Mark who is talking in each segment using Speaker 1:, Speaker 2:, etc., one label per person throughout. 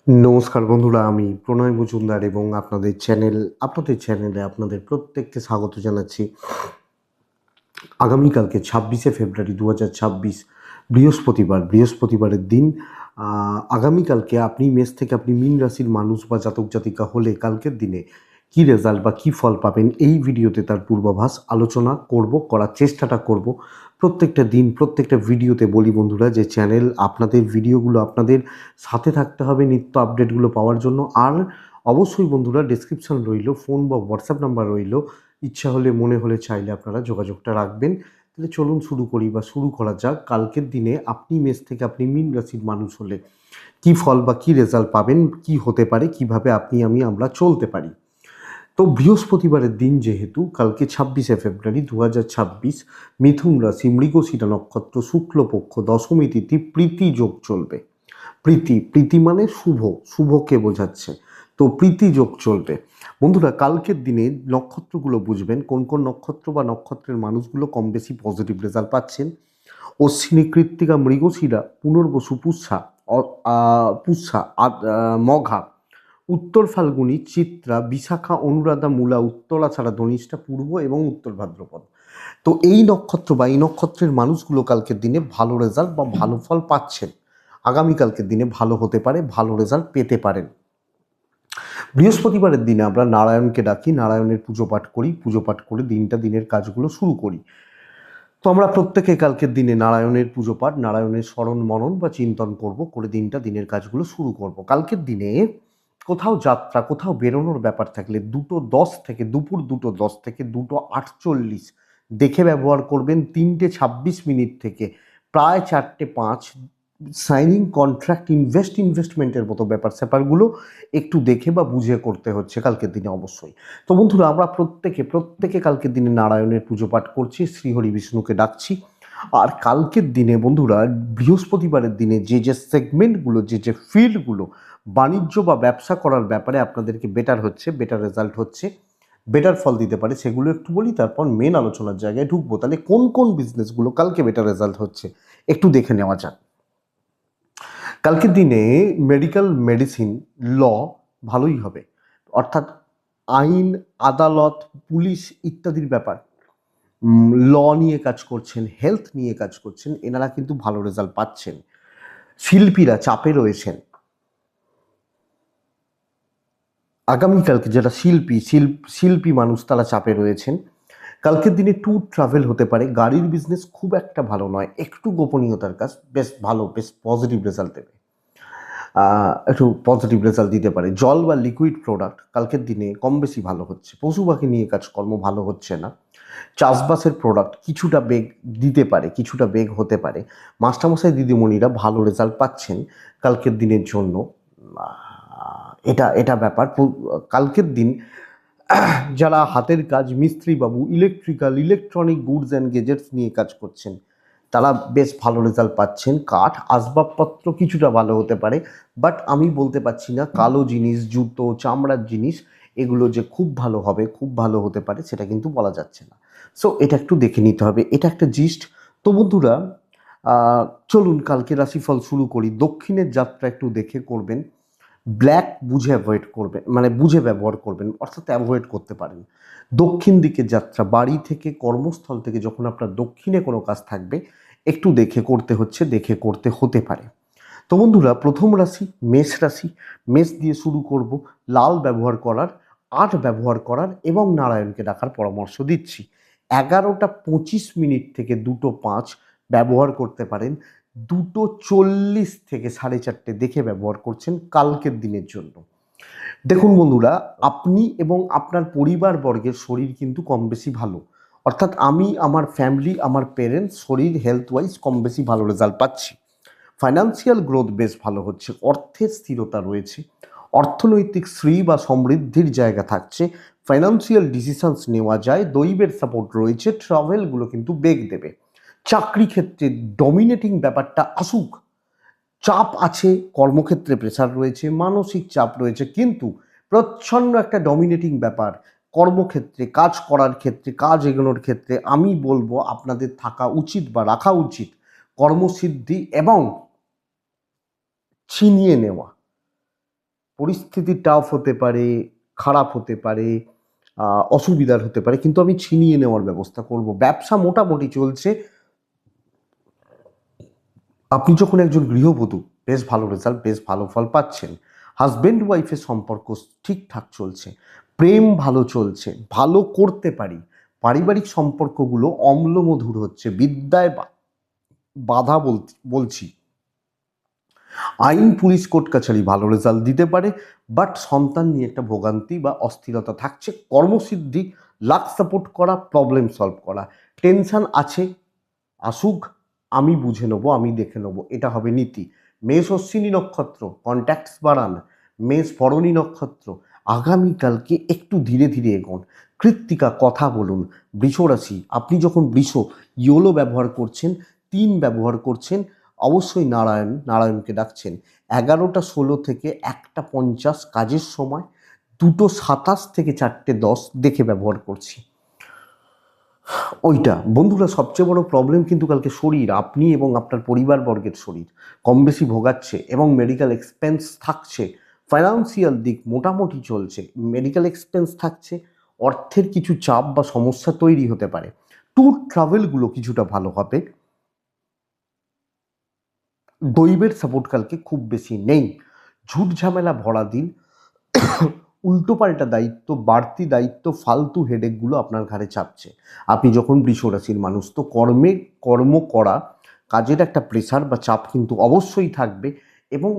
Speaker 1: নমস্কার বন্ধুরা, আমি প্রণয় মজুমদার এবং আপনাদের চ্যানেলে আপনাদের প্রত্যেককে স্বাগত জানাচ্ছি। আগামীকালকে 26শে ফেব্রুয়ারি 2026 বৃহস্পতিবারের দিন। আগামীকালকে আপনি মেষ থেকে আপনি মীন রাশির মানুষ বা জাতক জাতিকা হলে কালকের দিনে কি রেজাল্ট বা কি ফল পাবেন এই ভিডিওতে তার পূর্বাভাস আলোচনা করার চেষ্টাটা করব। প্রত্যেকটা দিন প্রত্যেকটা ভিডিওতে বলি বন্ধুরা যে চ্যানেল আপনাদের ভিডিওগুলো আপনাদের সাথে থাকতে হবে নিত্য আপডেটগুলো পাওয়ার জন্য। আর অবশ্যই বন্ধুরা ডেসক্রিপশন রইল, ফোন বা হোয়াটসঅ্যাপ নাম্বার রইল, ইচ্ছা হলে মনে হলে চাইলে আপনারা যোগাযোগটা রাখবেন। তাহলে চলুন শুরু করা যাক। কালকের দিনে আপনি মেষ থেকে আপনি মীন রাশির মানুষ হলে কি ফল বা কি রেজাল্ট পাবেন, কি হতে পারে, কিভাবে আমরা চলতে পারি। তো বৃহস্পতিবারের দিন যেহেতু কালকে 26শে ফেব্রুয়ারি 2026, মিথুন রাশি, মৃগশিরা নক্ষত্র, শুক্লপক্ষ, দশমী তিথি, প্রীতি যোগ চলবে। প্রীতি মানে শুভকে বোঝাচ্ছে। তো প্রীতি যোগ চলবে বন্ধুরা। কালকের দিনে নক্ষত্রগুলো বুঝবেন কোন কোন নক্ষত্র বা নক্ষত্রের মানুষগুলো কম বেশি পজিটিভ রেজাল্ট পাচ্ছেন। অশ্বিনী, কৃত্তিকা, মৃগশিরা, পুনর্বসু, মঘা, উত্তর ফাল্গুনী, চিত্রা, বিশাখা, অনুরাধা, মূলা, উত্তরা ছাড়া ধনিষ্ঠা, পূর্ব এবং উত্তর ভাদ্রপদ। তো এই নক্ষত্রের মানুষগুলো কালকের দিনে ভালো রেজাল্ট বা ভালো ফল পাচ্ছেন। আগামীকালকের দিনে ভালো হতে পারে, ভালো রেজাল্ট পেতে পারেন। বৃহস্পতিবারের দিনে আমরা নারায়ণকে ডাকি, নারায়ণের পুজো পাঠ করে দিনের কাজগুলো শুরু করি। তো আমরা প্রত্যেকে কালকের দিনে নারায়ণের পুজো পাঠ, নারায়ণের স্মরণ মনন বা চিন্তন করে দিনের কাজগুলো শুরু করব। কালকের দিনে কোথাও যাত্রা, কোথাও বেরোনোর ব্যাপার থাকলে দুপুর 2:10 থেকে 2:48 দেখে ব্যবহার করবেন। 3:26 থেকে প্রায় 4:05 সাইনিং কন্ট্রাক্ট, ইনভেস্টমেন্টের মতো ব্যাপারগুলো একটু দেখে বা বুঝে করতে হচ্ছে কালকের দিনে অবশ্যই। তো বন্ধুরা, আমরা প্রত্যেকে কালকের দিনে নারায়ণের পুজো পাঠ করছি, শ্রীহরি বিষ্ণুকে ডাকছি। আর কালকের দিনে বন্ধুরা, বৃহস্পতিবারের দিনে যে সেগমেন্টগুলো, যে ফিল্ডগুলো বাণিজ্য বা ব্যবসা করার ব্যাপারে আপনাদেরকে বেটার রেজাল্ট হচ্ছে, বেটার ফল দিতে পারে, সেগুলো একটু বলি, তারপর মেন আলোচনার জায়গায় ঢুকবো। তাহলে কোন কোন বিজনেসগুলো কালকে বেটার রেজাল্ট হচ্ছে একটু দেখে নেওয়া যাক। কালকের দিনে মেডিসিন, ল ভালোই হবে, অর্থাৎ আইন, আদালত, পুলিশ ইত্যাদির ব্যাপার, ল নিয়ে কাজ করছেন, হেলথ নিয়ে কাজ করছেন, এনারা কিন্তু ভালো রেজাল্ট পাচ্ছেন। শিল্পীরা চাপে রয়েছেন। আগামীকালকে যারা শিল্পী মানুষ তারা চাপে রয়েছেন। কালকের দিনে ট্যুর ট্রাভেল হতে পারে। গাড়ির বিজনেস খুব একটা ভালো নয়, একটু গোপনীয়তার কাজ, বেশ পজিটিভ রেজাল্ট দেবে, একটু পজিটিভ রেজাল্ট দিতে পারে। জল বা লিকুইড প্রোডাক্ট কালকের দিনে কম বেশি ভালো হচ্ছে। পশু পাখি নিয়ে কাজকর্ম ভালো হচ্ছে না। চাষবাসের প্রোডাক্ট কিছুটা বেগ দিতে পারে, কিছুটা বেগ হতে পারে। মাস্টারমশাই দিদিমণিরা ভালো রেজাল্ট পাচ্ছেন কালকের দিনের জন্য। এটা ব্যাপার। কালকের দিন যারা হাতের কাজ, মিস্ত্রি বাবু, ইলেকট্রনিক গুডস অ্যান্ড গেজেটস নিয়ে কাজ করছেন, তারা বেশ ভালো রেজাল্ট পাচ্ছেন। কাঠ, আসবাবপত্র কিছুটা ভালো হতে পারে, বাট আমি বলতে পারছি না কালো জিনিস, জুতো, চামড়ার জিনিস এগুলো যে খুব ভালো হবে, খুব ভালো হতে পারে, সেটা কিন্তু বলা যাচ্ছে না। সো এটা একটু দেখে নিতে হবে, এটা একটা জিস্ট। তো বন্ধুরা, চলুন কালকে রাশিফল শুরু করি। দক্ষিণের যাত্রা একটু দেখে করবেন। ব্ল্যাক বুঝে অ্যাভয়েড করবেন, মানে বুঝে ব্যবহার করবেন, অর্থাৎ অ্যাভয়েড করতে পারেন। দক্ষিণ দিকের যাত্রা, বাড়ি থেকে, কর্মস্থল থেকে যখন আপনার দক্ষিণে কোনো কাজ থাকবে একটু দেখে করতে হচ্ছে, দেখে করতে হতে পারে। তো বন্ধুরা, প্রথম রাশি মেষ রাশি। মেষ দিয়ে শুরু করব। লাল ব্যবহার করার, 8 ব্যবহার করার এবং নারায়ণকে ডাকার পরামর্শ দিচ্ছি। 11:25 থেকে 2:05 ব্যবহার করতে পারেন। 2:40 থেকে 4:30 দেখে ব্যবহার করছেন কালকের দিনের জন্য। দেখুন বন্ধুরা, আপনি এবং আপনার পরিবারবর্গের শরীর কিন্তু কম বেশি ভালো, অর্থাৎ আমি, আমার ফ্যামিলি, আমার পেরেন্টস শরীর হেলথ ওয়াইজ কম বেশি ভালো রেজাল্ট পাচ্ছি। ফাইন্যান্সিয়াল গ্রোথ বেশ ভালো হচ্ছে, অর্থের স্থিরতা রয়েছে, অর্থনৈতিক শ্রী বা সমৃদ্ধির জায়গা থাকছে, ফাইন্যান্সিয়াল ডিসিশনস নেওয়া যায়, দৈবের সাপোর্ট রয়েছে, ট্রাভেলগুলো কিন্তু বেগ দেবে। চাকরি ক্ষেত্রে ডমিনেটিং ব্যাপারটা আসুক। চাপ আছে, কর্মক্ষেত্রে প্রেসার রয়েছে, মানসিক চাপ রয়েছে, কিন্তু প্রচ্ছন্ন একটা ডমিনেটিং ব্যাপার কর্মক্ষেত্রে, কাজ করার ক্ষেত্রে, কাজ এগোনোর ক্ষেত্রে আমি বলবো আপনাদের থাকা উচিত বা রাখা উচিত কর্মসিদ্ধি এবং ছিনিয়ে নেওয়া। পরিস্থিতি টাফ হতে পারে, খারাপ হতে পারে, অসুবিধার হতে পারে, কিন্তু আমি ছিনিয়ে নেওয়ার ব্যবস্থা করব। ব্যবসা মোটামুটি চলছে। আপনি যখন একজন গৃহবধূ, বেশ ভালো রেজাল্ট, বেশ ভালো ফল পাচ্ছেন। হাজব্যান্ড ওয়াইফের সম্পর্ক ঠিকঠাক চলছে, প্রেম ভালো চলছে, ভালো করতে পারি, পারিবারিক সম্পর্কগুলো অম্লমধুর হচ্ছে, বিদ্যায় বাধা বলছি। আইন, পুলিশ, কোর্ট কাছারি ভালো রেজাল্ট দিতে পারে, বাট সন্তান নিয়ে একটা ভোগান্তি বা অস্থিরতা থাকছে। কর্মসিদ্ধি, লাক সাপোর্ট করা, প্রবলেম সলভ করা। টেনশন আছে, আসুক, আমি বুঝে নেবো, আমি দেখে নেবো, এটা হবে নীতি। মেষ অশ্বিনী নক্ষত্র, কন্ট্যাক্টস বাড়ান। মেষ ভরণী নক্ষত্র, আগামীকালকে একটু ধীরে ধীরে এগোন। কৃত্তিকা, কথা বলুন। বৃষ রাশি, আপনি যখন বৃষ, ইয়োলো ব্যবহার করছেন, 3 ব্যবহার করছেন, অবশ্যই নারায়ণকে ডাকছেন। 11টা 16 থেকে 1টা 50 কাজের সময়, 2টো 27 থেকে 4টে 10 দেখে ব্যবহার করছি ওইটা। বন্ধুরা, সবচেয়ে বড় প্রবলেম কিন্তু কালকে শরীর, আপনি এবং আপনার পরিবারবর্গের শরীর কম বেশি ভোগাচ্ছে এবং মেডিকেল এক্সপেন্স থাকছে। ফাইন্যান্সিয়াল দিক মোটামুটি চলছে, মেডিকেল এক্সপেন্স থাকছে, অর্থের কিছু চাপ বা সমস্যা তৈরি হতে পারে। ট্যুর ট্রাভেলগুলো কিছুটা ভালো হবে। দৈবের সাপোর্ট কালকে খুব বেশি নেই। ঝুট ঝামেলা ভরা দিন, উল্টোপাল্টা দায়িত্ব, বাড়তি দায়িত্ব, ফালতু হেডেকগুলো আপনার ঘাড়ে চাপছে। আপনি যখন বৃষ রাশির মানুষ, তো কর্ম করা, কাজের একটা প্রেশার বা চাপ কিন্তু অবশ্যই থাকবে, এবং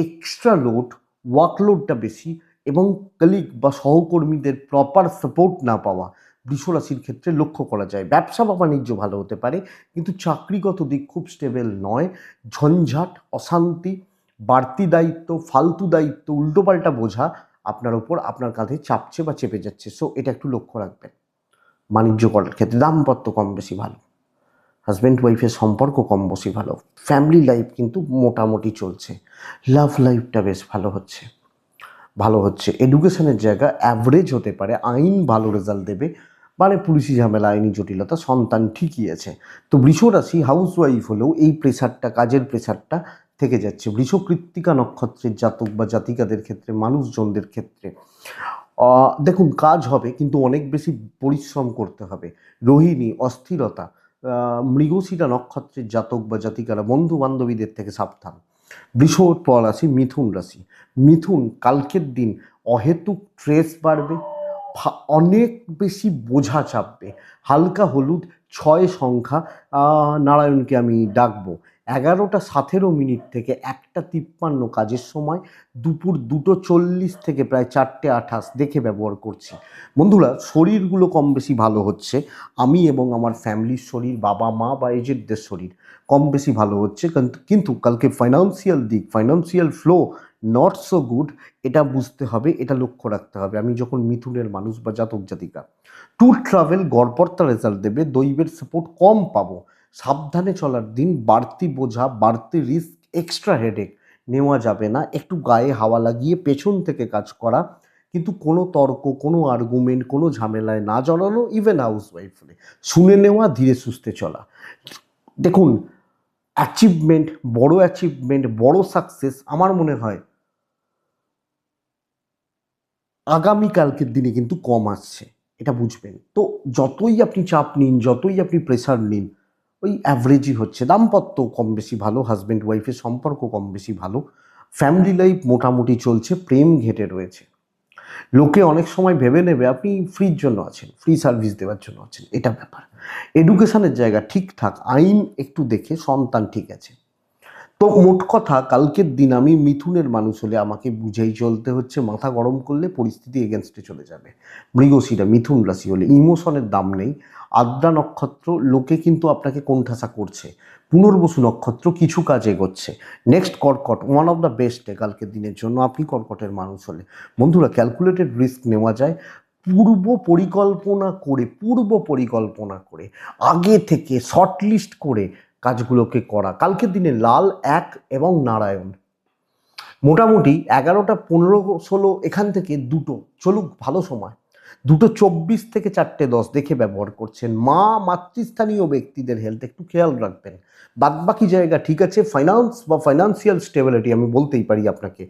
Speaker 1: এক্সট্রা লোড, ওয়ার্কলোডটা বেশি, এবং কলিগ বা সহকর্মীদের প্রপার সাপোর্ট না পাওয়া বৃষ রাশির ক্ষেত্রে লক্ষ্য করা যায়। ব্যবসা বা বাণিজ্য ভালো হতে পারে, কিন্তু চাকরিগত দিক খুব স্টেবল নয়। ঝঞ্ঝাট, অশান্তি, বাড়তি দায়িত্ব, ফালতু দায়িত্ব, উল্টোপাল্টা বোঝা আপনার ওপর, আপনার কাঁধে চাপছে বা চেপে যাচ্ছে। সো এটা একটু লক্ষ্য রাখবেন। বাণিজ্য করার ক্ষেত্রে দাম্পত্য কম বেশি ভালো, হাজব্যান্ড ওয়াইফের সম্পর্ক কম বেশি ভালো, ফ্যামিলি লাইফ কিন্তু মোটামুটি চলছে, লাভ লাইফটা বেশ ভালো হচ্ছে। এডুকেশনের জায়গা অ্যাভারেজ হতে পারে, আইন ভালো রেজাল্ট দেবে, মানে পুলিশি ঝামেলা, আইনি জটিলতা, সন্তান ঠিকই আছে। তো বৃষ রাশি হাউস ওয়াইফ হলেও এই প্রেশারটা, কাজের প্রেশারটা থেকে যাচ্ছে। বৃষ কৃত্তিকা নক্ষত্রের জাতক বা জাতিকাদের ক্ষেত্রে, মানুষজনদের ক্ষেত্রে দেখুন, কাজ হবে কিন্তু অনেক বেশি পরিশ্রম করতে হবে। রোহিণী, অস্থিরতা, মৃগশিরা নক্ষত্রের জাতক বা জাতিকারা, বন্ধু বান্ধবীদের থেকে সাবধান। বৃষর পর রাশি মিথুন রাশি। মিথুন, কালকের দিন অহেতুক স্ট্রেস বাড়বে, অনেক বেশি বোঝা চাপবে। হালকা হলুদ 6 সংখ্যা, নারায়ণকে আমি ডাকবো। 11টা 17 থেকে 1টা 53 কাজের সময়, দুপুর 2টো 40 থেকে প্রায় 4টে 28 দেখে ব্যবহার করছি। বন্ধুরা, শরীরগুলো কম বেশি ভালো হচ্ছে, আমি এবং আমার ফ্যামিলির শরীর, বাবা মা বা এজেডদের শরীর কম বেশি ভালো হচ্ছে, কিন্তু কালকে ফাইন্যান্সিয়াল দিক, financial flow not so good, এটা বুঝতে হবে, এটা লক্ষ্য রাখতে হবে। আমি যখন মিথুনের মানুষ বা জাতক জাতিকা, ট্যুর ট্রাভেল গড়পড়তা রেজাল্ট দেবে, দৈবের সাপোর্ট কম পাবো, সাবধানে চলার দিন। বাড়তি বোঝা, বাড়তি রিস্ক, এক্সট্রা হেডেক নেওয়া যাবে না। একটু গায়ে হাওয়া লাগিয়ে পেছন থেকে কাজ করা, কিন্তু কোনো তর্ক, কোনো আর্গুমেন্ট, কোনো ঝামেলায় না জড়ানো। ইভেন হাউস ওয়াইফ হলে শুনে নেওয়া, ধীরে সুস্থে চলা। দেখুন, অ্যাচিভমেন্ট, বড় সাকসেস আমার মনে হয় আগামীকালকের দিনে কিন্তু কম আসছে, এটা বুঝবেন। তো যতই আপনি চাপ নিন, যতই আপনি প্রেশার নিন, ওই অ্যাভারেজই হচ্ছে। দাম্পত্য কম বেশি ভালো, হাজব্যান্ড ওয়াইফের সম্পর্ক কম বেশি ভালো, ফ্যামিলি লাইফ মোটামুটি চলছে, প্রেম ঘেটে রয়েছে। লোকে অনেক সময় ভেবে নেবে আপনি ফ্রির জন্য আছেন, ফ্রি সার্ভিস দেওয়ার জন্য আছেন, এটা ব্যাপার। এডুকেশনের জায়গা ঠিকঠাক, আইন একটু দেখে, সন্তান ঠিক আছে। তো মোট কথা, কালকের দিন আমি মিথুনের মানুষ হলে আমাকে বুঝেই চলতে হচ্ছে, মাথা গরম করলে পরিস্থিতি এগেনস্টে চলে যাবে। মৃগশিরা মিথুন রাশি হলে ইমোশনের দাম নেই। আদ্রা নক্ষত্র, লোকে কিন্তু আপনাকে কোণঠাসা করছে। পুনর্বসু নক্ষত্র, কিছু কাজ এগোচ্ছে। নেক্সট কর্কট, one of the best day কালকের দিনের জন্য আপনি কর্কটের মানুষ হলে। বন্ধুরা, ক্যালকুলেটেড রিস্ক নেওয়া যায়, পূর্ব পরিকল্পনা করে আগে থেকে শর্টলিস্ট করে কাজগুলোকে করা। কালকের দিনে লাল 1 এবং নারায়ণ, মোটামুটি 11টা 15 16 এখান থেকে 2টো চলুক, ভালো সময়। 2টো 24 থেকে 4টে 10 দেখে ব্যবহার করছেন। মাতৃস্থানীয় ব্যক্তিদের হেলথ একটু খেয়াল রাখবেন। বাদবাকি জায়গা ঠিক আছে। ফাইন্যান্স বা ফাইন্যান্সিয়াল স্টেবিলিটি আমি বলতেই পারি আপনাকে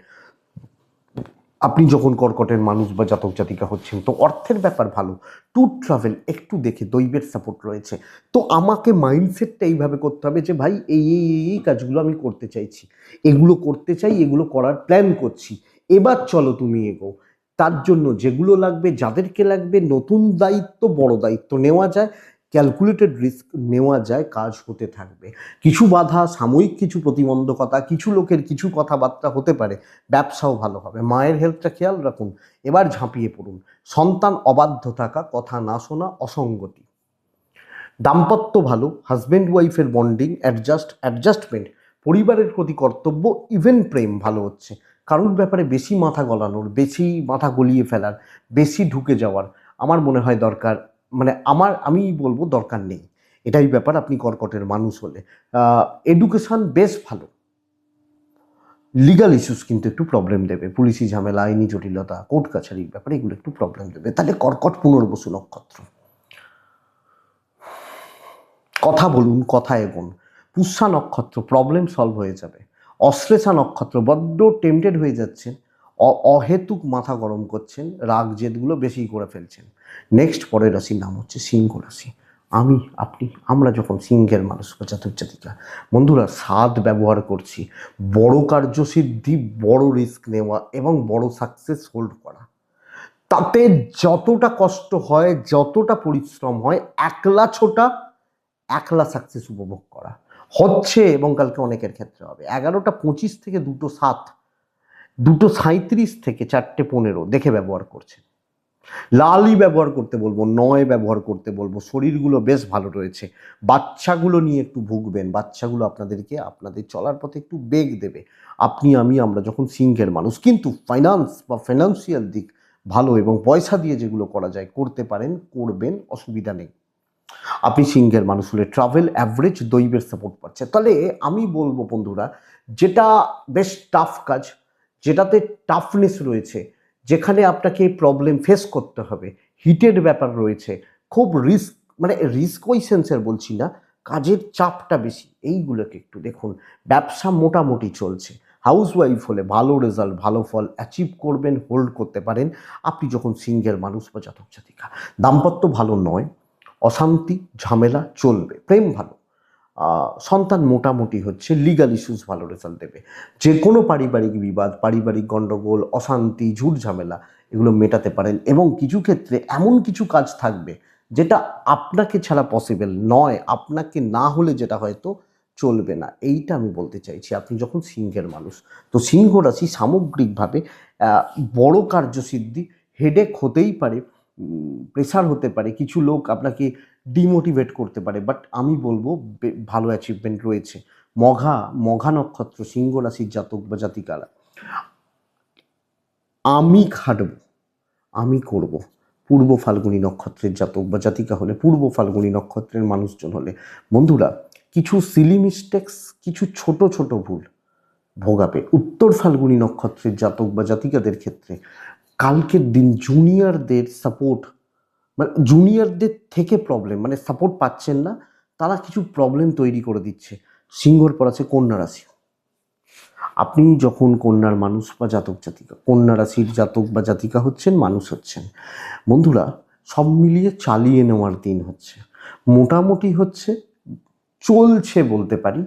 Speaker 1: আপনি যখন কর্কটের মানুষ বা জাতক জাতিকা হচ্ছেন, তো অর্থের ব্যাপার ভালো, ট্যুর ট্রাভেল একটু দেখে, দৈবের সাপোর্ট রয়েছে। তো আমাকে মাইন্ডসেটটা এইভাবে করতে হবে যে ভাই এই কাজগুলো আমি করতে চাইছি, এগুলো করতে চাই, এগুলো করার প্ল্যান করছি, এবার চলো তুমি এগো। তার জন্য যেগুলো লাগবে, যাদেরকে লাগবে, নতুন দায়িত্ব, বড় দায়িত্ব নেওয়া যায়, ক্যালকুলেটেড রিস্ক নেওয়া যায়, কাজ হতে থাকবে। কিছু বাধা, সাময়িক কিছু প্রতিবন্ধকতা, কিছু লোকের কিছু কথাবার্তা হতে পারে, ব্যবসাও ভালো হবে। মায়ের হেলথটা খেয়াল রাখুন, এবার ঝাঁপিয়ে পড়ুন। সন্তান অবাধ্য থাকা, কথা না শোনা, অসঙ্গতি। দাম্পত্য ভালো, হাজব্যান্ড ওয়াইফের বন্ডিং, অ্যাডজাস্টমেন্ট, পরিবারের প্রতি কর্তব্য, ইভেন প্রেম ভালো হচ্ছে। কারোর ব্যাপারে বেশি মাথা গলানোর, বেশি মাথা গলিয়ে ফেলার, বেশি ঢুকে যাওয়ার আমার মনে হয় দরকার, মানে আমি বলবো দরকার নেই। এটাই ব্যাপার আপনি কর্কটের মানুষ হলে। এডুকেশন বেশ ভালো। লিগাল ইস্যুস কিন্তু একটু প্রবলেম দেবে, পুলিশি ঝামেলা, আইনি জটিলতা, কোর্ট কাছারির ব্যাপারে এগুলো একটু প্রবলেম দেবে। তাহলে কর্কট পুনর্বসু নক্ষত্র, কথা বলুন, কথা এগোন। পুষ্যা নক্ষত্র, প্রবলেম সলভ হয়ে যাবে। অশ্লেষা নক্ষত্র, বড্ড টেম্পটেড হয়ে যাচ্ছেন, অহেতুক মাথা গরম করছেন, রাগ জেদগুলো বেশি করে ফেলছেন। নেক্সট পরের রাশির নাম হচ্ছে সিংহ রাশি। আমরা যখন সিংহের মানুষ বা জাতক জাতিকা বন্ধুরা, স্বাদ ব্যবহার করছি, বড় কার্যসিদ্ধি, বড় রিস্ক নেওয়া এবং বড় সাকসেস হোল্ড করা। তাতে যতটা কষ্ট হয়, যতটা পরিশ্রম হয়, একলা ছোটা, একলা সাকসেস উপভোগ করা হচ্ছে। এবং কালকে অনেকের ক্ষেত্রে হবে 11টা 25 থেকে 2টো 7, 2টো 37 থেকে 4টে 15 দেখে ব্যবহার করছে। লালই ব্যবহার করতে বলবো, নয় ব্যবহার করতে বলবো। শরীরগুলো বেশ ভালো রয়েছে। বাচ্চাগুলো নিয়ে একটু ভুগবেন, বাচ্চাগুলো আপনাদের চলার পথে একটু বেগ দেবে। আমরা যখন সিংহের মানুষ, কিন্তু ফাইন্যান্স বা ফাইন্যান্সিয়াল দিক ভালো, এবং পয়সা দিয়ে যেগুলো করা যায় করতে পারেন, করবেন, অসুবিধা নেই। আপনি সিংহের মানুষ হলে ট্রাভেল অ্যাভারেজ, দৈবের সাপোর্ট পাচ্ছে। তাহলে আমি বলবো বন্ধুরা, যেটা বেশ টাফ কাজ, যেটাতে টাফনেস রয়েছে, যেখানে আপনাকে প্রবলেম ফেস করতে হবে, হিটেড ব্যাপার রয়েছে, খুব রিস্ক, মানে রিস্ক ওই সেন্সের বলছি না, কাজের চাপটা বেশি, এইগুলোকে একটু দেখুন। ব্যবসা মোটামুটি চলছে। হাউস ওয়াইফ হলে ভালো রেজাল্ট, ভালো ফল অ্যাচিভ করবেন, হোল্ড করতে পারেন আপনি যখন সিংহের মানুষ বা জাতক জাতিকা। দাম্পত্য ভালো নয়, অশান্তি ঝামেলা চলবে। প্রেম ভালো, সন্তান মোটামুটি হচ্ছে, লিগাল ইস্যুস ভালো রেজাল্ট দেবে। যে কোনো পারিবারিক বিবাদ, পারিবারিক গণ্ডগোল, অশান্তি, ঝুট ঝামেলা এগুলো মেটাতে পারেন। এবং কিছু ক্ষেত্রে এমন কিছু কাজ থাকবে যেটা আপনাকে ছাড়া পসিবল নয়, আপনাকে না হলে যেটা হয়তো চলবে না, এইটা আমি বলতে চাইছি আপনি যখন সিংহের মানুষ। তো সিংহ রাশি সামগ্রিকভাবে বড় কার্যসিদ্ধি, হেডেক হতেই পারে, প্রেশার হতে পারে, কিছু লোক আপনাকে ডিমোটিভেট করতে পারে, বাট আমি বলবো ভালো অ্যাচিভমেন্ট রয়েছে। মঘা নক্ষত্র, সিংহ রাশির জাতক বা জাতিকারা, আমি খাটব, আমি করব। পূর্ব ফাল্গুনী নক্ষত্রের জাতক বা জাতিকা হলে, পূর্ব ফাল্গুনী নক্ষত্রের মানুষজন হলে বন্ধুরা, কিছু সিলি মিস্টেক্স, কিছু ছোট ছোট ভুল ভোগাবে। উত্তর ফাল্গুনী নক্ষত্রের জাতক বা জাতিকাদের ক্ষেত্রে কালকের দিন জুনিয়রদের সাপোর্ট, মানে জুনিয়রদের থেকে প্রবলেম, মানে সাপোর্ট পাচ্ছেন না, তারা কিছু প্রবলেম তৈরি করে দিচ্ছে। সিংহর পর আছে কন্যা রাশি। আপনি যখন কন্যার মানুষ বা জাতক জাতিকা, কন্যা রাশির জাতক বা জাতিকা হচ্ছেন, মানুষ হচ্ছেন বন্ধুরা, সব মিলিয়ে চালিয়ে নেওয়ার দিন হচ্ছে, মোটামুটি হচ্ছে, চলছে বলতে পারি।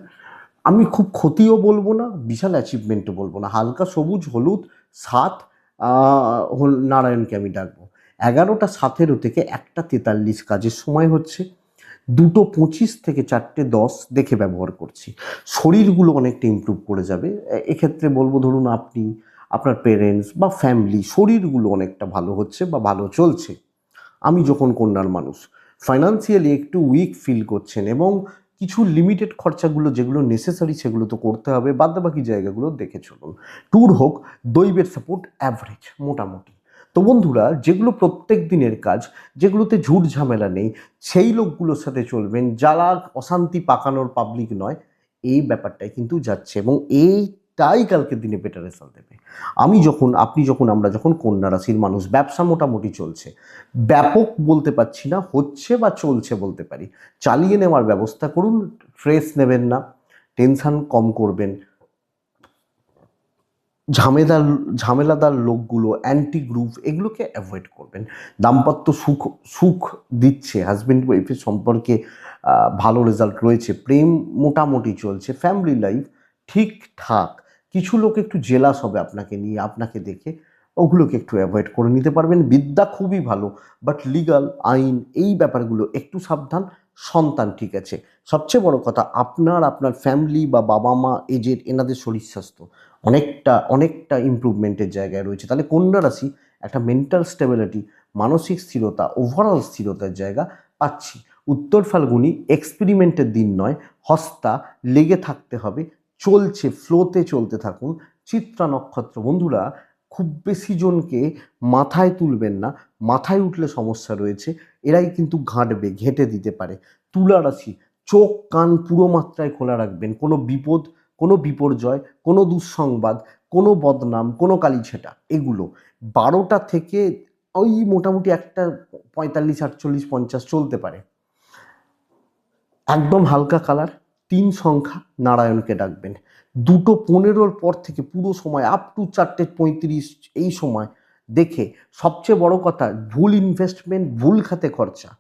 Speaker 1: আমি খুব ক্ষতিও বলবো না, বিশাল অ্যাচিভমেন্টও বলবো না, হালকা সবুজ হলুদ 7, নারায়ণকে আমি ডাকবো। 11টা 17 থেকে 1টা 43 কাজের সময় হচ্ছে। 2টো 25 থেকে 4টে 10 দেখে ব্যবহার করছি। শরীরগুলো অনেকটা ইমপ্রুভ করে যাবে। এক্ষেত্রে বলবো, ধরুন আপনি, আপনার পেরেন্টস বা ফ্যামিলি, শরীরগুলো অনেকটা ভালো হচ্ছে বা ভালো চলছে। আমি যখন কন্যার মানুষ, ফাইন্যান্সিয়ালি একটু উইক ফিল করছেন, এবং কিছু লিমিটেড খরচাগুলো যেগুলো নেসেসারি সেগুলো তো করতে হবে, বাদবাকি জায়গাগুলো দেখে চলুন। ট্যুর হোক, দৈবের সাপোর্ট অ্যাভারেজ মোটামুটি। তো বন্ধুরা, যেগুলো প্রত্যেক দিনের কাজ, যেগুলোতে ঝুট ঝামেলা নেই, সেই লোকগুলোর সাথে চলবেন, যারা অশান্তি পাকানোর পাবলিক নয়, এই ব্যাপারটাই কিন্তু যাচ্ছে, এবং এইটাই কালকের দিনে বেটার রেজাল্ট দেবে। আমরা যখন কন্যা রাশির মানুষ, ব্যবসা মোটামুটি চলছে, ব্যাপক বলতে পারছি না, হচ্ছে বা চলছে বলতে পারি। চালিয়ে নেওয়ার ব্যবস্থা করুন, স্ট্রেস নেবেন না, টেনশন কম করবেন, ঝামেদার ঝামেলাদার লোকগুলো, অ্যান্টি গ্রুপ, এগুলোকে অ্যাভয়েড করবেন। দাম্পত্য সুখ সুখ দিচ্ছে, হাজব্যান্ড ওয়াইফের সম্পর্কে ভালো রেজাল্ট রয়েছে, প্রেম মোটামুটি চলছে, ফ্যামিলি লাইফ ঠিকঠাক। কিছু লোক একটু জেলাস হবে আপনাকে নিয়ে, আপনাকে দেখে, ওগুলোকে একটু অ্যাভয়েড করে নিতে পারবেন। বিদ্যা খুবই ভালো, বাট লিগাল, আইন, এই ব্যাপারগুলো একটু সাবধান। সন্তান ঠিক আছে। সবচেয়ে বড় কথা, আপনার ফ্যামিলি বা বাবা মা এজের, এনাদের শরীর স্বাস্থ্য অনেকটা ইমপ্রুভমেন্টের জায়গায় রয়েছে। তাহলে কন্যা রাশি একটা মেন্টাল স্টেবিলিটি, মানসিক স্থিরতা, ওভারঅল স্থিরতার জায়গা পাচ্ছি। উত্তর ফাল্গুনি এক্সপেরিমেন্টের দিন নয়, হস্তা লেগে থাকতে হবে, চলছে, ফ্লোতে চলতে থাকুন। চিত্রা নক্ষত্র বন্ধুরা, খুব বেশি জনকে মাথায় তুলবেন না, মাথায় উঠলে সমস্যা রয়েছে, এরাই কিন্তু ঘাঁটবে, ঘেঁটে দিতে পারে। তুলা রাশি, চোখ কান পুরো মাত্রায় খোলা রাখবেন। কোনো বিপদ, কোনো বিপর্যয়, কোনো দুঃসংবাদ, কোনো বদনাম, কোনো কালিছেটা, এগুলো 12টা থেকে ওই মোটামুটি একটা 45, 48, 50 চলতে পারে। একদম হালকা কালার, 3 সংখ্যা, নারায়ণকে ডাকবেন। 2:15 পর থেকে পুরো সময় আপ টু 4:35 এই সময় দেখে, সবচেয়ে বড় কথা, ভুল ইনভেস্টমেন্ট, ভুল খাতে খরচা।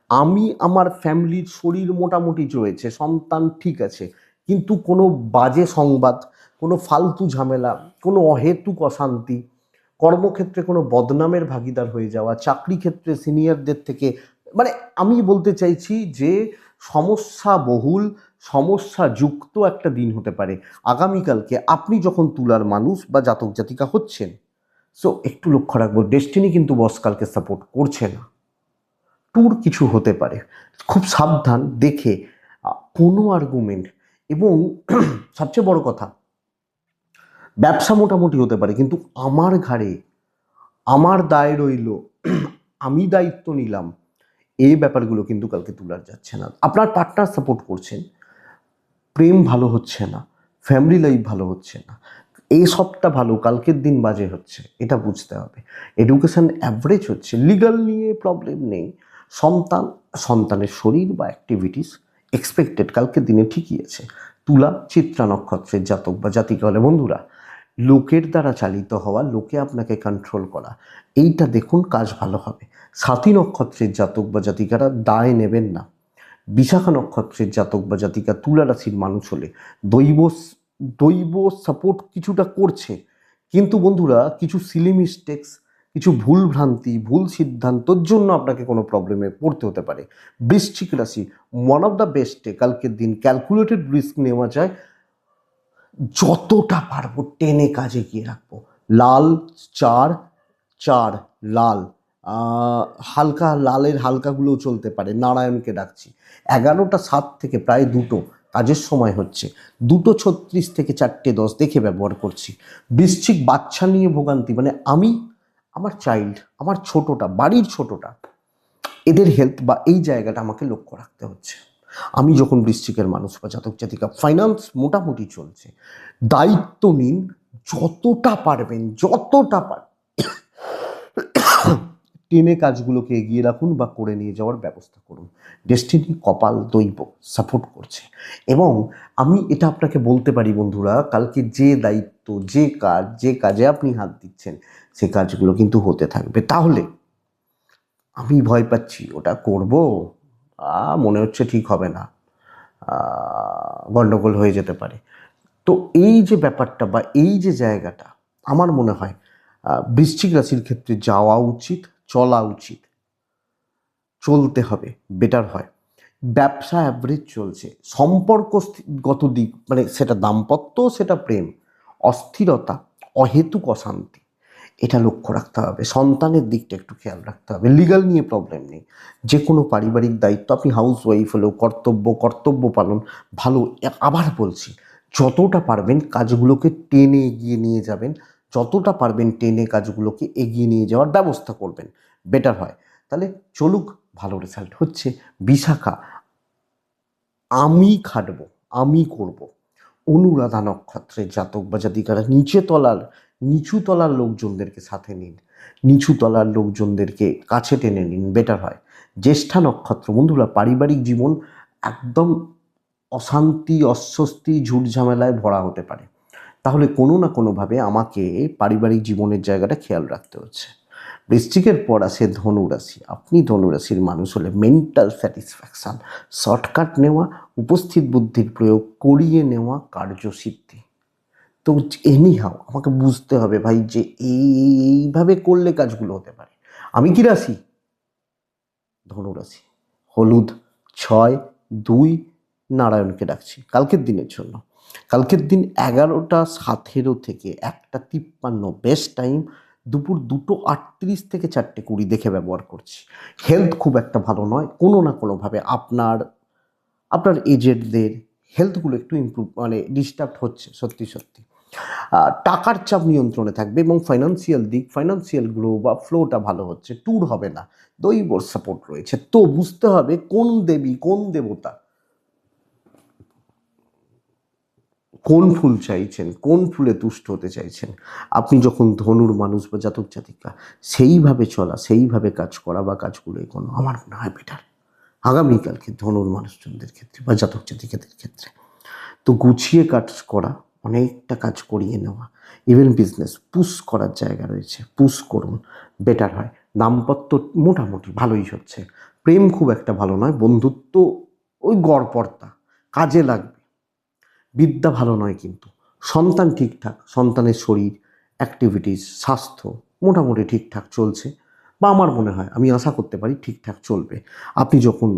Speaker 1: আমি আমার ফ্যামিলির শরীর মোটামুটি রয়েছে, সন্তান ঠিক আছে, কিন্তু কোনো বাজে সংবাদ, কোনো ফালতু ঝামেলা, কোনো অহেতুক অশান্তি, কর্মক্ষেত্রে কোনো বদনামের ভাগিদার হয়ে যাওয়া, চাকরি ক্ষেত্রে সিনিয়রদের থেকে, মানে আমি বলতে চাইছি যে সমস্যা বহুল, সমস্যা যুক্ত একটা দিন হতে পারে আগামীকালকে, আপনি যখন তুলার মানুষ বা জাতক জাতিকা হচ্ছেন। সো একটু লক্ষ্য রাখবো, ডেস্টিনি কিন্তু বস কালকে সাপোর্ট করছে না, ট্যুর কিছু হতে পারে, খুব সাবধান দেখে। কোনো আর্গুমেন্ট, এবং সবচেয়ে বড় কথা, ব্যবসা মোটামুটি হতে পারে, কিন্তু আমার ঘাড়ে আমার দায় রইল, আমি দায়িত্ব নিলাম, এই ব্যাপারগুলো কিন্তু কালকে তোলার যাচ্ছে না। আপনার পার্টনার সাপোর্ট করছেন, প্রেম ভালো হচ্ছে না, ফ্যামিলি লাইফ ভালো হচ্ছে না, এই সবটা ভালো, কালকের দিন বাজে হচ্ছে, এটা বুঝতে হবে। এডুকেশন অ্যাভারেজ হচ্ছে, লিগাল নিয়ে প্রবলেম নেই। সন্তানের শরীর বা অ্যাক্টিভিটিস এক্সপেক্টেড কালকের দিনে ঠিকই আছে। তুলা চিত্রা নক্ষত্রের জাতক বা জাতিকা হলে বন্ধুরা, লোকের দ্বারা চালিত হওয়া, লোকে আপনাকে কন্ট্রোল করা, এইটা দেখুন, কাজ ভালো হবে। সাথী নক্ষত্রের জাতক বা জাতিকারা দায় নেবেন না। বিশাখা নক্ষত্রের জাতক বা জাতিকা তুলা রাশির মানুষ হলে দৈব দৈব সাপোর্ট কিছুটা করছে, কিন্তু বন্ধুরা কিছু সিলি মিস্টেক্স, কিছু ভুল ভ্রান্তি, ভুল সিদ্ধান্তর জন্য আপনাকে কোনো প্রবলেমে পড়তে হতে পারে। বৃশ্চিক রাশি, ওয়ান অফ দ্য বেস্টে কালকের দিন ক্যালকুলেটেড রিস্ক নেওয়া যায়, যতটা পারবো টেনে কাজে গিয়ে রাখবো। লাল, 4, 4 লাল, হালকা লালের হালকাগুলোও চলতে পারে, নারায়ণকে ডাকছি। 11টা 7 থেকে প্রায় 2টো কাজের সময় হচ্ছে, 2:36 থেকে 4:10 দেখে ব্যবহার করছি। বৃশ্চিক, বাচ্চা নিয়ে ভোগান্তি, মানে আমি, আমার চাইল্ড, আমার ছোটটা, বাড়ির ছোটটা, এদের হেলথ বা এই জায়গাটা আমাকে লক্ষ্য রাখতে হচ্ছে। আমি যখন বৃশ্চিকের মানুষ বা জাতক জাতিকা, ফাইন্যান্স মোটামুটি চলছে, দায়িত্ব নিন, যতটা পারবেন টেনে কাজগুলোকে এগিয়ে রাখুন বা করে নিয়ে যাওয়ার ব্যবস্থা করুন। ডেস্টিনি, কপাল, দৈব সাপোর্ট করছে। এবং আমি এটা আপনাকে বলতে পারি বন্ধুরা, কালকে যে দায়িত্ব, যে কাজে আপনি হাত দিচ্ছেন, সে কাজগুলো কিন্তু হতে থাকবে। তাহলে আমি ভয় পাচ্ছি, ওটা করব, মনে হচ্ছে ঠিক হবে না, গণ্ডগোল হয়ে যেতে পারে। তো এই যে ব্যাপারটা বা এই যে জায়গাটা, আমার মনে হয় বৃশ্চিক রাশির ক্ষেত্রে যাওয়া উচিত, চলা উচিত, চলতে হবে, বেটার হয়। ব্যবসা অ্যাভারেজ চলছে, সম্পর্কগত দিক, মানে সেটা দাম্পত্য, সেটা প্রেম, অস্থিরতা, অহেতুক অশান্তি, এটা লক্ষ্য রাখতে হবে। সন্তানের দিকটা একটু খেয়াল রাখতে হবে। লিগাল নিয়ে প্রবলেম নেই, যে কোনো পারিবারিক দায়িত্ব, আপনি হাউস ওয়াইফ হলেও কর্তব্য পালন ভালো। আবার বলছি, যতটা পারবেন কাজগুলোকে টেনে এগিয়ে নিয়ে যাবেন, যতটা পারবেন টেনে কাজগুলোকে এগিয়ে নিয়ে যাওয়ার ব্যবস্থা করবেন, বেটার হয়। তাহলে চলুক, ভালো রেজাল্ট হচ্ছে। বিশাখা, আমি খাটবো, আমি করব। অনুরাধা নক্ষত্রের জাতক বা জাতিকারা নিচু তলার লোকজনদেরকে সাথে নিন, নিচু তলার লোকজনদেরকে কাছে টেনে নিন, বেটার হয়। জ্যেষ্ঠা নক্ষত্র বন্ধুরা, পারিবারিক জীবন একদম অশান্তি, অস্বস্তি, ঝুট ঝামেলায় ভরা হতে পারে। তাহলে কোনো না কোনোভাবে আমাকে পারিবারিক জীবনের জায়গাটা খেয়াল রাখতে হচ্ছে। বৃশ্চিকের পর আসে ধনুরাশি। আপনি ধনুরাশির মানুষ হলে মেন্টাল স্যাটিসফ্যাকশান, শর্টকাট নেওয়া, উপস্থিত বুদ্ধির প্রয়োগ, করিয়ে নেওয়া, কার্যসিদ্ধি। তো এনিহাও আমাকে বুঝতে হবে ভাই যে এইভাবে করলে কাজগুলো হতে পারে। আমি কি রাশি? ধনুরাশি। হলুদ 6-2 নারায়ণকে ডাকছি কালকের দিনের জন্য। কালকের দিন 11টা 17 থেকে 1টা 53 বেস্ট টাইম। দুপুর 2টো 38 থেকে 4টে 20 দেখে ব্যবহার করছি। হেলথ খুব একটা ভালো নয়, কোনো না কোনোভাবে আপনার আপনার এজেডদের হেলথগুলো একটু ইমপ্রুভ মানে ডিস্টার্ব হচ্ছে সত্যি সত্যি। টাকার চাপ নিয়ন্ত্রণে থাকবে এবং ফাইন্যান্সিয়াল দিক, ফাইন্যান্সিয়াল গ্লো বা ফ্লোটা ভালো হচ্ছে, ট্যুর হবে না, দৈবর সাপোর্ট রয়েছে। তো বুঝতে হবে কোন দেবী, কোন দেবতা, কোন ফুল চাইছেন, কোন ফুলে তুষ্ট হতে চাইছেন। আপনি যখন ধনুর মানুষ বা জাতক জাতিকা, সেইভাবে চলা, সেইভাবে কাজ করা বা কাজগুলো এগোনো আমার মনে হয় বেটার আগামীকালকে ধনুর মানুষজনদের ক্ষেত্রে বা জাতক জাতিকাদের ক্ষেত্রে। তো গুছিয়ে কাজ করা, অনেকটা কাজ করিয়ে নেওয়া, ইভেন বিজনেস পুশ করার জায়গা রয়েছে, পুশ করুন, বেটার হয়। দাম্পত্য মোটামুটি ভালোই হচ্ছে, প্রেম খুব একটা ভালো নয়, বন্ধুত্ব ওই গড়পড়তা, কাজে লাগবে। বিদ্যা ভালো নয় কিন্তু। সন্তান ঠিকঠাক, সন্তানের শরীর, অ্যাক্টিভিটিস, স্বাস্থ্য মোটামুটি ঠিকঠাক চলছে, বা আমার মনে হয়, আমি আশা করতে পারি ঠিকঠাক চলবে। আপনি যখন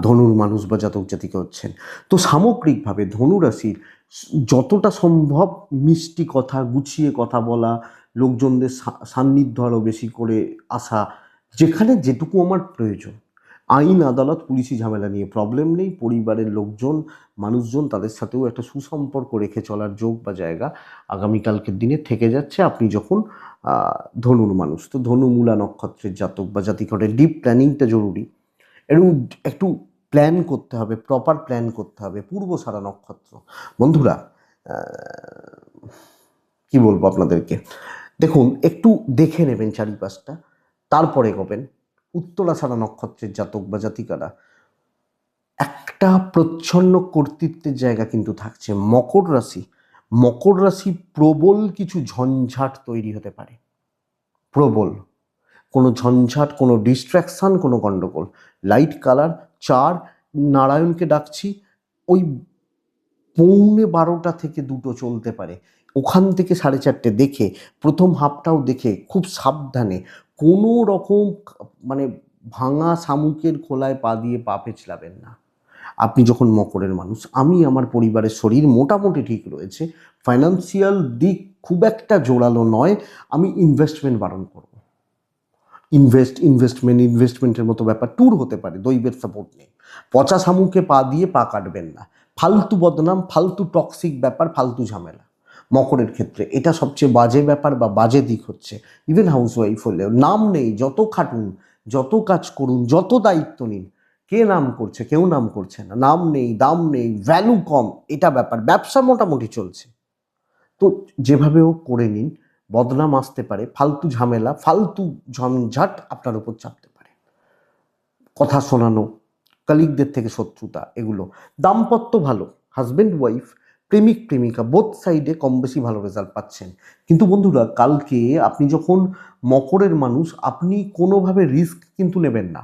Speaker 1: ধনুর মানুষ বা জাতক জাতিকা হচ্ছেন, তো সামগ্রিকভাবে ধনুরাশির যতটা সম্ভব মিষ্টি কথা, গুছিয়ে কথা বলা, লোকজনদের সান্নিধ্য আরও বেশি করে আসা, যেখানে যেটুকু আমার প্রয়োজন। আইন আদালত পুলিশি ঝামেলা নিয়ে প্রবলেম নেই, পরিবারের লোকজন মানুষজন তাদের সাথেও একটা সুসম্পর্ক রেখে চলার যোগ বা জায়গা আগামীকালকের দিনে থেকে যাচ্ছে। আপনি যখন ধনুর মানুষ, তো ধনু মূলা নক্ষত্রের জাতক বা জাতিকাদের ডিপ প্ল্যানিংটা জরুরি। একটু একটু প্ল্যান করতে হবে, প্রপার প্ল্যান করতে হবে। পূর্বসারা নক্ষত্র বন্ধুরা, কি বলবো আপনাদেরকে, দেখুন একটু দেখে নেবেন চারিপাশটা, তারপরে এগোবেন। উত্তরাষাঢ়া নক্ষত্রের জাতক বা জাতিকারা একটা প্রচ্ছন্ন কর্তৃত্বের জায়গা কিন্তু থাকছে। মকর রাশি, মকর রাশি প্রবল কিছু ঝঞ্ঝাট তৈরি হতে পারে, প্রবল কোনো ঝঞ্ঝাট, কোনো ডিস্ট্র্যাকশান, কোনো গণ্ডগোল। লাইট কালার 4, নারায়ণকে ডাকছি। ওই 11:45 থেকে 2টো চলতে পারে, ওখান থেকে 4:30 দেখে প্রথম হাফটাও দেখে খুব সাবধানে, কোনো রকম মানে ভাঙা শামুকের খোলায় পা দিয়ে পা পেঁচলাবেন না। আপনি যখন মকরের মানুষ, আমি আমার পরিবারের শরীর মোটামুটি ঠিক রয়েছে, ফাইন্যান্সিয়াল দিক খুব একটা জোরালো নয়, আমি ইনভেস্টমেন্ট বারণ করব। ইনভেস্টমেন্টের মতো ব্যাপার, ট্যুর হতে পারে, দৈবের সাপোর্ট নেই। পচা শামুকে পা দিয়ে পা কাটবেন না, ফালতু বদনাম, ফালতু টক্সিক ব্যাপার, ফালতু ঝামেলা। মকরের ক্ষেত্রে এটা সবচেয়ে বাজে ব্যাপার বা বাজে দিক হচ্ছে। ইভেন হাউস ওয়াইফ হলেও নাম নেই, যত খাটুন, যত কাজ করুন, যত দায়িত্ব নিন, কে নাম করছে? কেউ নাম করছে না, নাম নেই, দাম নেই, ভ্যালু কম, এটা ব্যাপার। ব্যবসা মোটামুটি চলছে, তো যেভাবে হোক করে নিন। বদনাম আসতে পারে, ফালতু ঝামেলা, ফালতু ঝঞ্ঝাট আপনার উপর চাপতে পারে, কথা শোনানো, কলিগদের থেকে শত্রুতা, এগুলো। দাম্পত্য ভালো, হাজব্যান্ড ওয়াইফ, প্রেমিক প্রেমিকা বোথ সাইডে কম বেশি ভালো রেজাল্ট পাচ্ছেন। কিন্তু বন্ধুরা, কালকে আপনি যখন মকরের মানুষ, আপনি কোনোভাবে রিস্ক কিন্তু নেবেন না,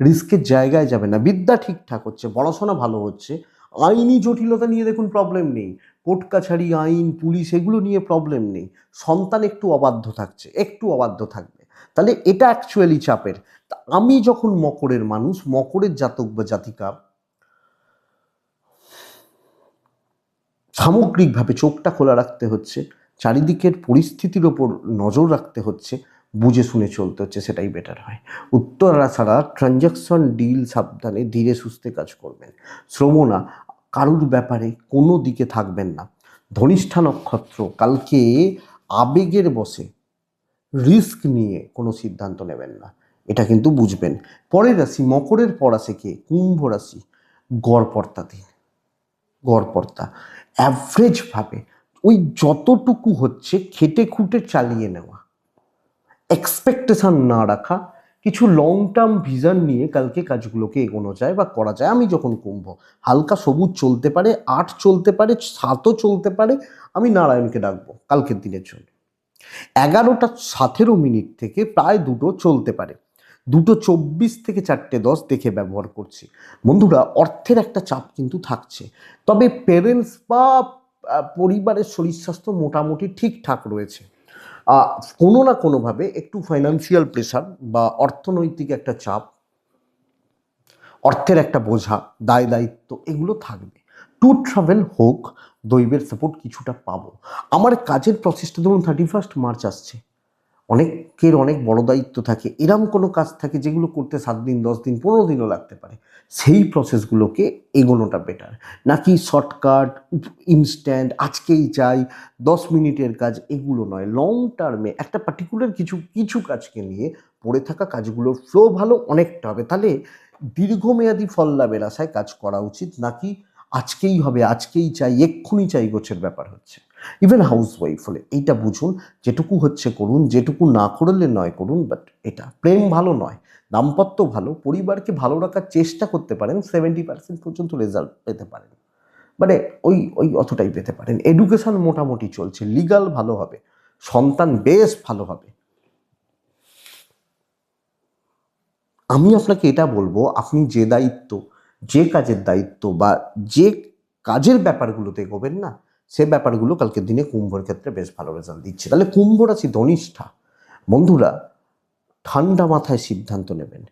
Speaker 1: রিস্কের জায়গায় যাবেন না। বিদ্যা ঠিকঠাক হচ্ছে, পড়াশোনা ভালো হচ্ছে, আইনি জটিলতা নিয়ে দেখুন প্রবলেম নেই, কোর্ট কাছারি, আইন, পুলিশ এগুলো নিয়ে প্রবলেম নেই। সন্তান একটু অবাধ্য থাকছে, একটু অবাধ্য থাকবে, তাহলে এটা অ্যাকচুয়ালি চাপের। তা আমি যখন মকরের মানুষ, মকরের জাতক বা জাতিকা, সামগ্রিকভাবে চোখটা খোলা রাখতে হচ্ছে, চারিদিকের পরিস্থিতির ওপর নজর রাখতে হচ্ছে, বুঝে শুনে চলতে হচ্ছে, সেটাই বেটার হয়। উত্তরা ছাড়া ট্রানজ্যাকশন ডিল সাবধানে ধীরে সুস্থে কাজ করবেন। শ্রবণা, কারুর ব্যাপারে কোনো দিকে থাকবেন না। ধনিষ্ঠা নক্ষত্র, কালকে আবেগের বশে রিস্ক নিয়ে কোনো সিদ্ধান্ত নেবেন না, এটা কিন্তু বুঝবেন। পরের রাশি মকরের পর আসে কে? কুম্ভ রাশি। গড়পড়তা দিন, গড়পড়তা, অ্যাভারেজভাবে ওই যতটুকু হচ্ছে খেটে খুঁটে চালিয়ে নেওয়া, এক্সপেকটেশন না রাখা, কিছু লং টার্ম ভিশন নিয়ে কালকে কাজগুলোকে এগোনো যায় বা করা যায়। আমি যখন কুম্ভ, হালকা সবুজ চলতে পারে, 8 চলতে পারে, 7ও চলতে পারে, আমি নারায়ণকে ডাকবো কালকের দিনের জন্য। 11:17 থেকে প্রায় 2টো চলতে পারে, 2:24 থেকে 4:10 দেখে ব্যবহার করছি। বন্ধুরা, অর্থের একটা চাপ কিন্তু থাকছে, তবে পেরেন্টস বা পরিবারের শরীর স্বাস্থ্য মোটামুটি ঠিকঠাক রয়েছে। কোনো না কোনোভাবে একটু ফাইন্যান্সিয়াল প্রেশার বা অর্থনৈতিক একটা চাপ, অর্থের একটা বোঝা, দায় দায়িত্ব এগুলো থাকবে। ট্যুর ট্রাভেল হোক, দৈবের সাপোর্ট কিছুটা পাবো। আমার কাজের প্রসেসটা ধরুন 31 মার্চ আসছে, অনেকের অনেক বড় দায়িত্ব থাকে, এরম কোনো কাজ থাকে যেগুলো করতে 7 দিন, 10 দিন, 15 দিনও লাগতে পারে। সেই প্রসেসগুলোকে এগোনোটা বেটার, নাকি শর্টকাট, ইনস্ট্যান্ট, আজকেই চাই, 10 মিনিটের কাজ, এগুলো নয়। লং টার্মে একটা পার্টিকুলার কিছু কিছু কাজকে নিয়ে পড়ে থাকা কাজগুলোর ফ্লো ভালো অনেকটা হবে। তাহলে দীর্ঘমেয়াদী ফল লাভের আশায় কাজ করা উচিত, নাকি আজকেই হবে, আজকেই চাই, এক্ষুনি চাই গোছের ব্যাপার হচ্ছে। ইভেন হাউস ওয়াইফ হলে এইটা বুঝুন, যেটুকু হচ্ছে করুন, যেটুকু না করলে নয় করুন, বাট এটা প্রেম ভালো নয়, দাম্পত্য ভালো, পরিবারকে ভালো রাখার চেষ্টা করতে পারেন, 70% পর্যন্ত রেজাল্ট পেতে পারেন, মানে ওই ওই অতটাই পেতে পারেন। এডুকেশন মোটামুটি চলছে, লিগাল ভালো হবে, সন্তান বেশ ভালো হবে। আমি আপনাকে এটা বলবো, আপনি যে দায়িত্ব, যে কাজের দায়িত্ব বা যে কাজের ব্যাপারগুলোতে এগোবেন না, সে ব্যাপারগুলো কালকের দিনে কুম্ভর ক্ষেত্রে বেশ ভালো রেজাল্ট দিচ্ছে। তাহলে কুম্ভ রাশি ধনিষ্ঠা বন্ধুরা, ঠান্ডা মাথায় সিদ্ধান্ত নেবেন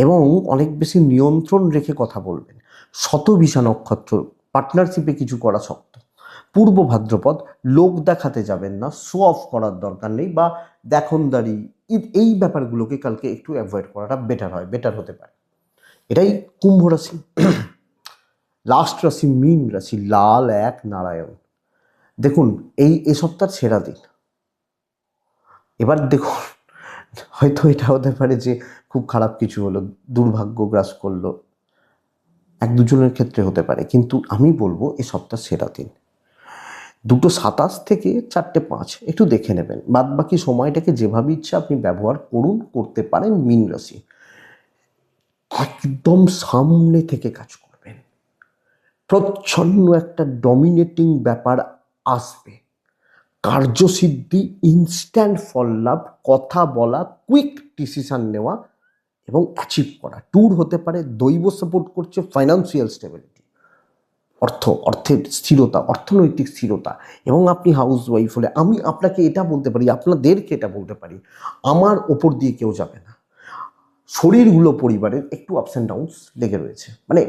Speaker 1: এবং অনেক বেশি নিয়ন্ত্রণ রেখে কথা বলবেন। শতভিষা নক্ষত্র, পার্টনারশিপে কিছু করা শক্ত। পূর্ব ভাদ্রপদ, লোক দেখাতে যাবেন না, শো অফ করার দরকার নেই, বা দেখনদারি, এই ব্যাপারগুলোকে কালকে একটু অ্যাভয়েড করাটা বেটার হয়, বেটার হতে পারে। এটাই কুম্ভ রাশি। লাস্ট রাশি মীন রাশি, লাল 1 নারায়ণ। দেখুন, এই সপ্তাহ সেরা দিন। এবার দেখুন, হয়তো এটা হতে পারে যে খুব খারাপ কিছু হলো, দুর্ভাগ্য গ্রাস করলো, 1-2 জনের ক্ষেত্রে হতে পারে, কিন্তু আমি বলবো এ সপ্তাহ সেরা দিন। 2:27 থেকে 4:05 একটু দেখে নেবেন, বাদ বাকি সময়টাকে যেভাবে ইচ্ছা আপনি ব্যবহার করুন, করতে পারেন। মীন রাশি, একদম সামনে থেকে কাজ করবেন, প্রচ্ছন্ন একটা ডমিনেটিং ব্যাপার আসবে, কার্যসিদ্ধি, ইনস্ট্যান্ট ফল লাভ, কথা বলা, কুইক ডিসিশন নেওয়া এবং অ্যাচিভ করা। ট্যুর হতে পারে, দৈব সাপোর্ট করছে, ফাইন্যান্সিয়াল স্টেবিলিটি, অর্থের স্থিরতা, অর্থনৈতিক স্থিরতা। এবং আপনি হাউস ওয়াইফ হলে আমি আপনাকে এটা বলতে পারি, আপনাদেরকে এটা বলতে পারি, আমার ওপর দিয়ে কেউ যাবে না। শরীরগুলো পরিবারের একটু আপস অ্যান্ড ডাউনস লেগে রয়েছে, মানে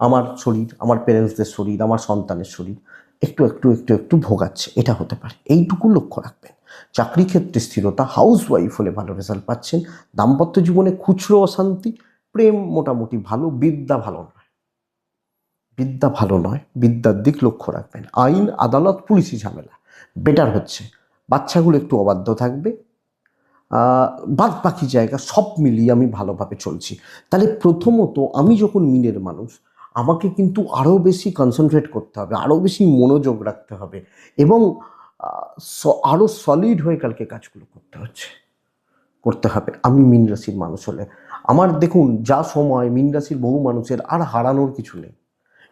Speaker 1: আমার শরীর, আমার প্যারেন্টসদের শরীর, আমার সন্তানের শরীর একটু একটু একটু একটু ভোগাচ্ছে, এটা হতে পারে, এইটুকু লক্ষ্য রাখবেন। চাকরি ক্ষেত্রে স্থিরতা, হাউস ওয়াইফ হলে ভালো রেজাল্ট পাচ্ছেন। দাম্পত্য জীবনে খুচরো অশান্তি, প্রেম মোটামুটি ভালো, বিদ্যা ভালো নয়, বিদ্যা ভালো নয়, বিদ্যার দিক লক্ষ্য রাখবেন। আইন, আদালত, পুলিশি ঝামেলা বেটার হচ্ছে, বাচ্চাগুলো একটু অবাধ্য থাকবে, বাদ বাকি জায়গা সব মিলিয়ে আমি ভালোভাবে চলছি। তাহলে প্রথমত আমি যখন মিনের মানুষ, আমাকে কিন্তু আরও বেশি কনসেন্ট্রেট করতে হবে, আরও বেশি মনোযোগ রাখতে হবে এবং আরও সলিড হয়ে কালকে কাজগুলো করতে হবে। আমি মীন রাশির মানুষ হলে আমার দেখুন যা সময়, মীন রাশির বহু মানুষের আর হারানোর কিছু নেই,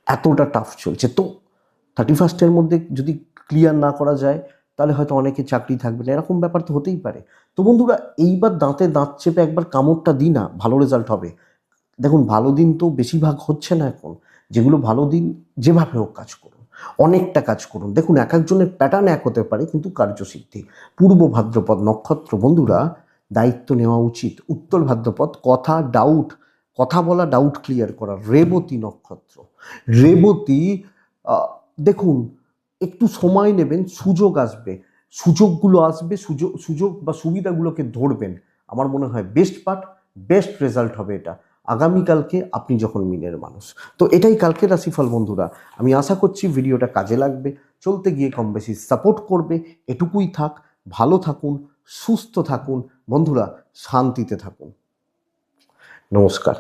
Speaker 1: এতটা টাফ চলছে। তো 31 মধ্যে যদি ক্লিয়ার না করা যায়, তাহলে হয়তো অনেকে চাকরি থাকবে না, এরকম ব্যাপার তো হতেই পারে। তো বন্ধুরা, এইবার দাঁতে দাঁত চেপে একবার কামড়টা দিই না, ভালো রেজাল্ট হবে। দেখুন, ভালো দিন তো বেশিরভাগ হচ্ছে না এখন, যেগুলো ভালো দিন যেভাবে হোক কাজ করুন, অনেকটা কাজ করুন। দেখুন, এক একজনের প্যাটার্ন এক হতে পারে, কিন্তু কার্যসিদ্ধি। পূর্ব ভাদ্রপদ নক্ষত্র বন্ধুরা, দায়িত্ব নেওয়া উচিত। উত্তর ভাদ্রপদ, কথা বলা, ডাউট ক্লিয়ার করা। রেবতী নক্ষত্র, রেবতী, দেখুন একটু সময় নেবেন, সুযোগ আসবে, সুযোগগুলো আসবে, সুযোগ বা সুবিধাগুলোকে ধরবেন। আমার মনে হয় বেস্ট রেজাল্ট হবে এটা আগামীকালকে, আপনি যখন মিনের মানুষ। তো এটাই কালকের রাশিফল বন্ধুরা। আমি আশা করছি ভিডিওটা কাজে লাগবে, চলতে গিয়ে কম বেশি সাপোর্ট করবে। এটুকুই থাক, ভালো থাকুন, সুস্থ থাকুন বন্ধুরা, শান্তিতে থাকুন। নমস্কার।